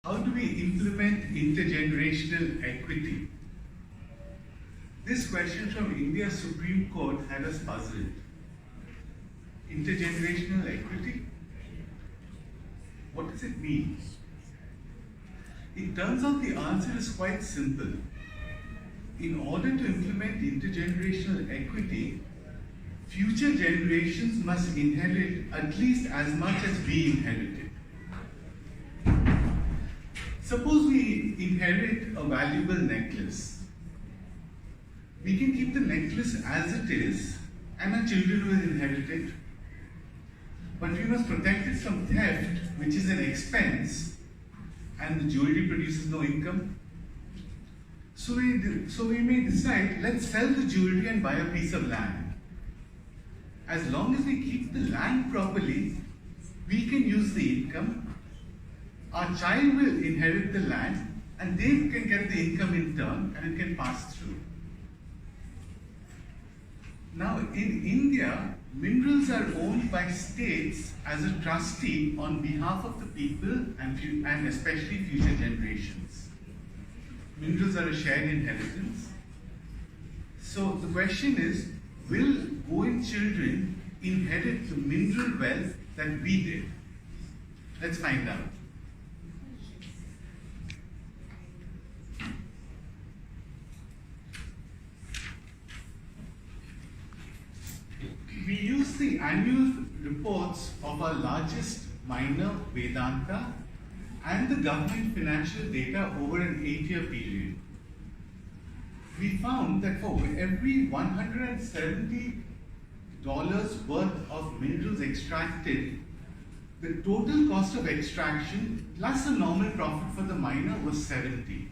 How do we implement intergenerational equity? This question from India's Supreme Court had us puzzled. Intergenerational equity? What does it mean? It turns out the answer is quite simple. In order to implement intergenerational equity, future generations must inherit at least as much as we inherited. Suppose we inherit a valuable necklace. We can keep the necklace as it is, and our children will inherit it. But we must protect it from theft, which is an expense, and the jewelry produces no income. So we may decide, let's sell the jewelry and buy a piece of land. As long as we keep the land properly, we can use the income. Our child will inherit the land, and they can get the income in turn, and it can pass through. Now, in India, minerals are owned by states as a trustee on behalf of the people and especially future generations. Minerals are a shared inheritance. So the question is, will Goan children inherit the mineral wealth that we did? Let's find out. We use the annual reports of our largest miner, Vedanta, and the government financial data over an 8-year period. We found that for every $170 worth of minerals extracted, the total cost of extraction plus a normal profit for the miner was 70.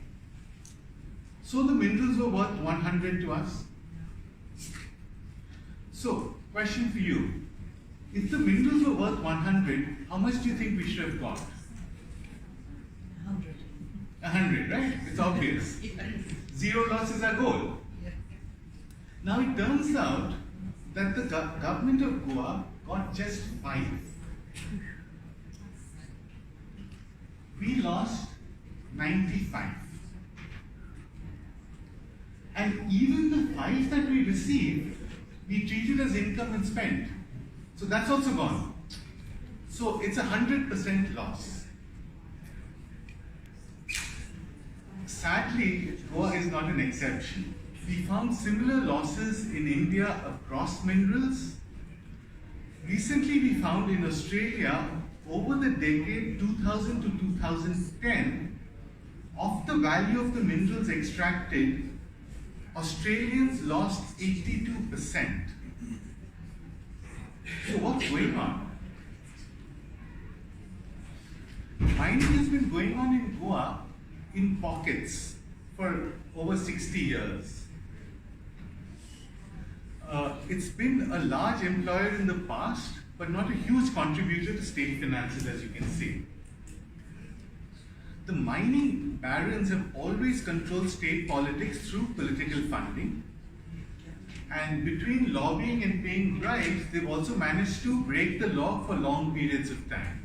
So the minerals were worth 100 to us. So, question for you. If the minerals were worth 100, how much do you think we should have got? 100. 100, right? It's obvious. Zero loss is our goal. Now it turns out that the government of Goa got just 5. We lost 95. And even the 5 that we received, we treated as income and spent. So that's also gone. So it's 100% loss. Sadly, Goa is not an exception. We found similar losses in India across minerals. Recently, we found in Australia, over the decade 2000 to 2010, of the value of the minerals extracted, Australians lost 82%. So what's going on? Mining has been going on in Goa in pockets for over 60 years. It's been a large employer in the past, but not a huge contributor to state finances, as you can see. The mining barons have always controlled state politics through political funding. And between lobbying and paying bribes, they've also managed to break the law for long periods of time.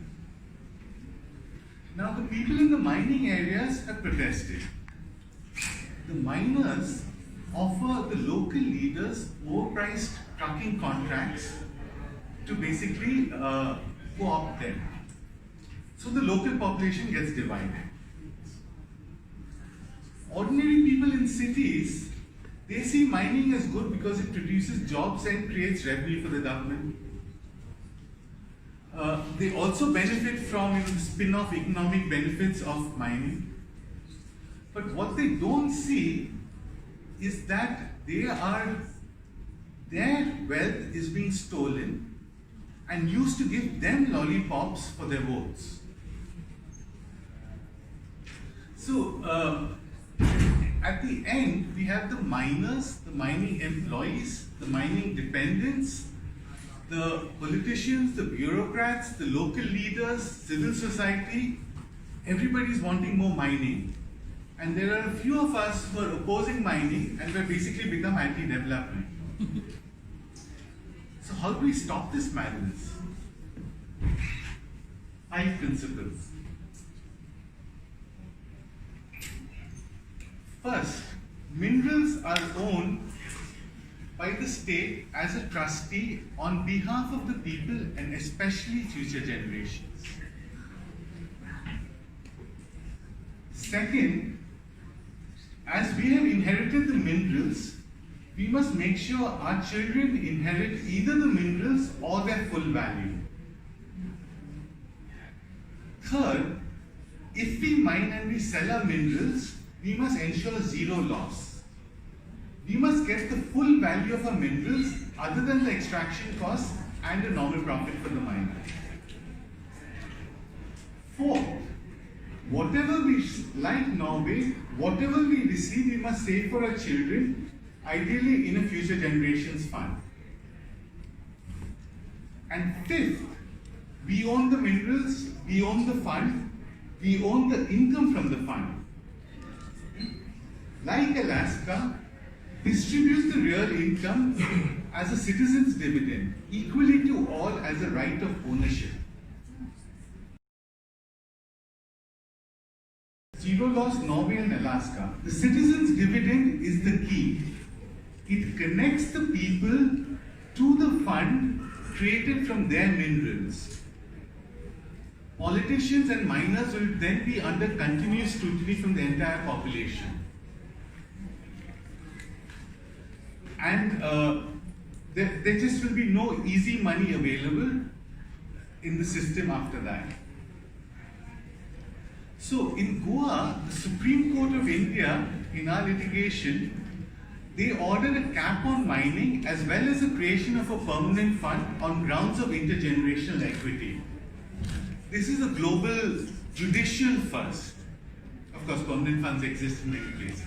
Now, the people in the mining areas have protested. The miners offer the local leaders overpriced trucking contracts to basically co-opt them. So the local population gets divided. Ordinary people in cities, they see mining as good because it produces jobs and creates revenue for the government. They also benefit from the spin-off economic benefits of mining. But what they don't see is that their wealth is being stolen and used to give them lollipops for their votes. So, at the end, we have the miners, the mining employees, the mining dependents, the politicians, the bureaucrats, the local leaders, civil society. Everybody's wanting more mining. And there are a few of us who are opposing mining and we've basically become anti-development. So how do we stop this madness? 5 principles. First, minerals are owned by the state as a trustee on behalf of the people and especially future generations. Second, as we have inherited the minerals, we must make sure our children inherit either the minerals or their full value. Third, if we mine and we sell our minerals, we must ensure zero loss. We must get the full value of our minerals other than the extraction costs and a normal profit for the miner. Fourth, whatever we, like Norway, whatever we receive, we must save for our children, ideally in a future generations fund. And fifth, we own the minerals, we own the fund, we own the income from the fund. Like Alaska, distributes the real income as a citizen's dividend, equally to all as a right of ownership. Zero loss Norway and Alaska. The citizen's dividend is the key. It connects the people to the fund created from their minerals. Politicians and miners will then be under continuous scrutiny from the entire population. And there just will be no easy money available in the system after that. So in Goa, the Supreme Court of India, in our litigation, they ordered a cap on mining as well as the creation of a permanent fund on grounds of intergenerational equity. This is a global judicial first. Of course, permanent funds exist in many places.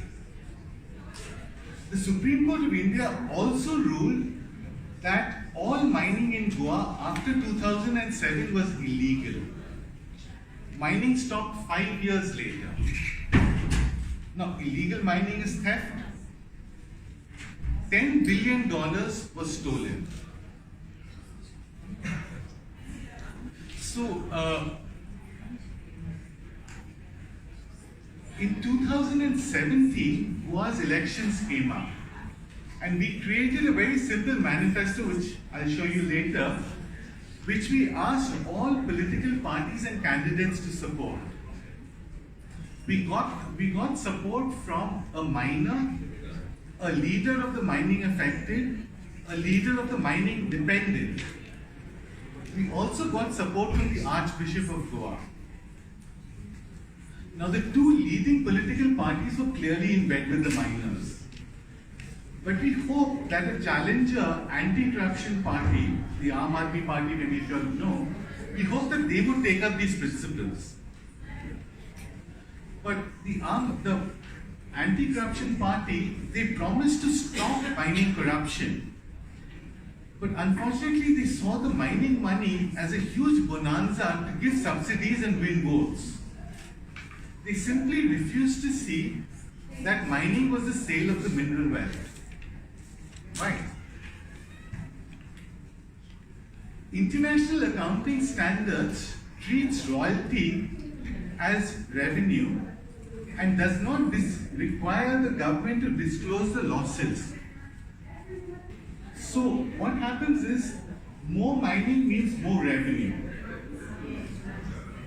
The Supreme Court of India also ruled that all mining in Goa after 2007 was illegal. Mining stopped 5 years later. Now, illegal mining is theft. $10 billion was stolen. So, in 2017, Goa's elections came up, and we created a very simple manifesto, which I'll show you later, which we asked all political parties and candidates to support. We got support from a miner, a leader of the mining affected, a leader of the mining dependent. We also got support from the Archbishop of Goa. Now, the two leading political parties were clearly in bed with the miners. But we hope that a challenger anti-corruption party, the Aam Aadmi Party, maybe if you all know, we hope that they would take up these principles. But the anti-corruption party, they promised to stop mining corruption. But unfortunately, they saw the mining money as a huge bonanza to give subsidies and win votes. They simply refused to see that mining was the sale of the mineral wealth. Right. International accounting standards treats royalty as revenue and does not require the government to disclose the losses. So what happens is, more mining means more revenue.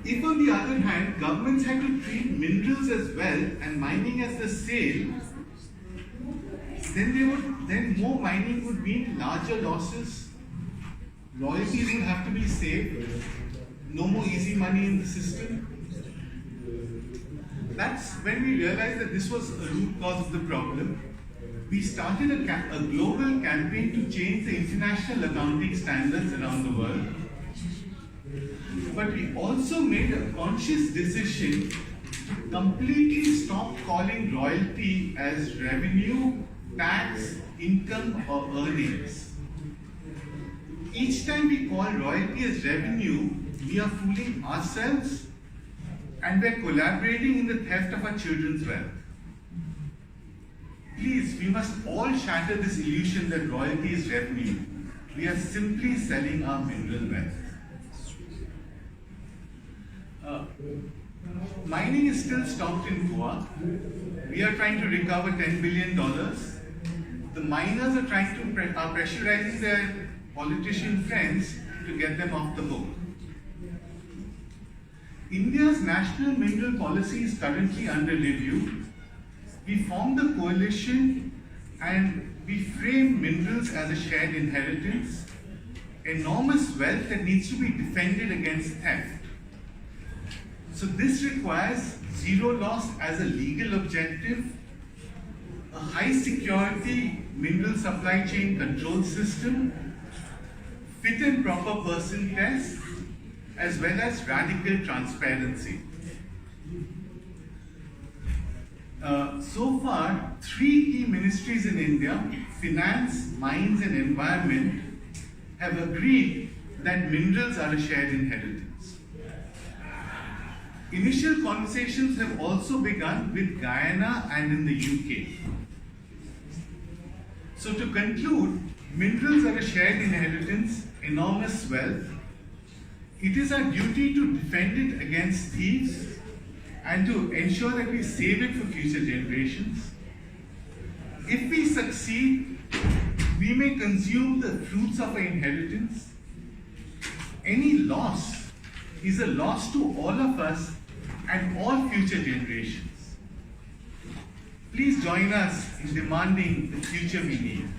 If on the other hand, governments had to treat minerals as well and mining as the sale, then more mining would mean larger losses, royalties would have to be saved, no more easy money in the system. That's when we realized that this was a root cause of the problem. We started a global campaign to change the international accounting standards around the world. But we also made a conscious decision to completely stop calling royalty as revenue, tax, income, or earnings. Each time we call royalty as revenue, we are fooling ourselves and we are collaborating in the theft of our children's wealth. Please, we must all shatter this illusion that royalty is revenue. We are simply selling our mineral wealth. Mining is still stopped in Goa. We are trying to recover $10 billion. The miners are trying to are pressurizing their politician friends to get them off the hook. India's national mineral policy is currently under review. We formed a coalition and we frame minerals as a shared inheritance, enormous wealth that needs to be defended against theft. So this requires zero loss as a legal objective, a high security mineral supply chain control system, fit and proper person tests, as well as radical transparency. So far, three key ministries in India, Finance, Mines and Environment, have agreed that minerals are a shared inheritance. Initial conversations have also begun with Guyana and in the UK. So to conclude, minerals are a shared inheritance, enormous wealth. It is our duty to defend it against thieves and to ensure that we save it for future generations. If we succeed, we may consume the fruits of our inheritance. Any loss is a loss to all of us and all future generations. Please join us in demanding the future we need.